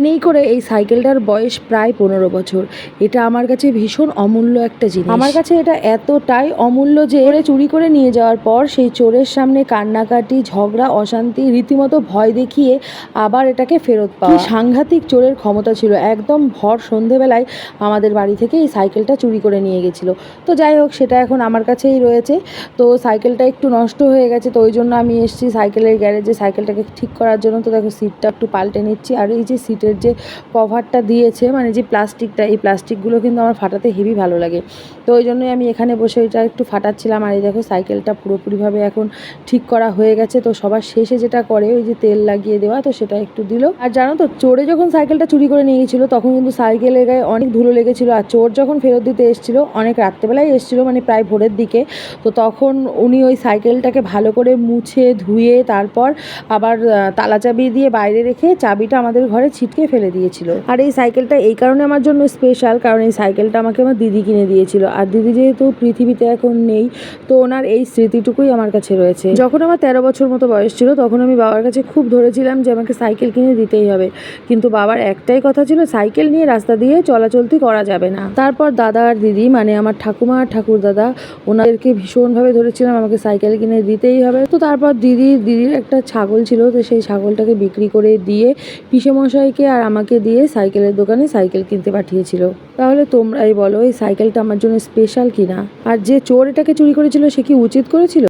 নেই করে এই সাইকেলটার বয়স প্রায় 15 বছর। এটা আমার কাছে ভীষণ অমূল্য একটা জিনিস। আমার কাছে এটা এতটাই অমূল্য যে চুরি করে নিয়ে যাওয়ার পর সেই চোরের সামনে কান্নাকাটি, ঝগড়া, অশান্তি, রীতিমতো ভয় দেখিয়ে আবার এটাকে ফেরত পাওয়া। কি সাংঘাতিক চোরের ক্ষমতা ছিল! একদম ভর সন্ধেবেলায় আমাদের বাড়ি থেকে এই সাইকেলটা চুরি করে নিয়ে গেছিলো। তো যাই হোক, সেটা এখন আমার কাছেই রয়েছে। তো সাইকেলটা একটু নষ্ট হয়ে গেছে, তো ওই জন্য আমি এসেছি সাইকেলের গ্যারেজে সাইকেলটাকে ঠিক করার জন্য। তো দেখো, সিটটা একটু পাল্টে নিচ্ছি। আর এই যে সিটের যে কভারটা দিয়েছে, মানে যে প্লাস্টিকটা, এই প্লাস্টিকগুলো কিন্তু আমার ফাটাতে হেভি ভালো লাগে। তো ওই জন্যই আমি এখানে বসে এটা একটু ফাটাচ্ছিলাম। আর এই দেখো, সাইকেলটা পুরোপুরিভাবে এখন ঠিক করা হয়ে গেছে। তো সবার শেষে যেটা করে ওই যে তেল লাগিয়ে দেওয়া, তো সেটা একটু দিল। আর জানো তো, চোরে যখন সাইকেলটা চুরি করে নিয়ে গেছিলো তখন কিন্তু সাইকেলের গায়ে অনেক ধুলো লেগেছিলো। আর চোর যখন ফেরত দিতে এসেছিলো, অনেক রাত্রেবেলায় এসেছিলো, মানে প্রায় ভোরের দিকে। তো তখন উনি ওই সাইকেলটাকে ভালো করে মুছে ধুয়ে তারপর আবার তালা চাবি দিয়ে বাইরে রেখে চাবিটা আমাদের ঘরে ছিটকে ফেলে দিয়েছিল। আর এই সাইকেলটা এই কারণে আমার জন্য স্পেশাল, কারণ এই সাইকেলটা আমাকে আমার দিদি কিনে দিয়েছিল। আর দিদি যেহেতু পৃথিবীতে এখন নেই, তো ওনার এই স্মৃতিটুকুই আমার কাছে রয়েছে। যখন আমার 13 বছর মতো বয়স ছিল, তখন আমি বাবার কাছে খুব ধরেছিলাম যে আমাকে সাইকেল কিনে দিতেই হবে। কিন্তু বাবার একটাই কথা ছিল, সাইকেল নিয়ে রাস্তা দিয়ে চলাচলতি করা যাবে না। তারপর দাদা আর দিদি, মানে আমার ঠাকুমা আর ঠাকুরদাদা, ওনাদেরকে ভীষণভাবে ধরেছিলাম আমাকে সাইকেল কিনে দিতেই হবে। তো তারপর দিদির একটা ছাগল ছিল, তো সেই ছাগলটাকে বিক্রি করে দিয়ে পিসেমশাইকে আর আমাকে দিয়ে সাইকেলের দোকানে সাইকেল কিনতে পাঠিয়েছিল। তাহলে তোমরাই বলো, এই সাইকেলটা আমার জন্য স্পেশাল কিনা? আর যে চোর এটাকে চুরি করেছিল সে কি উচিত করেছিল?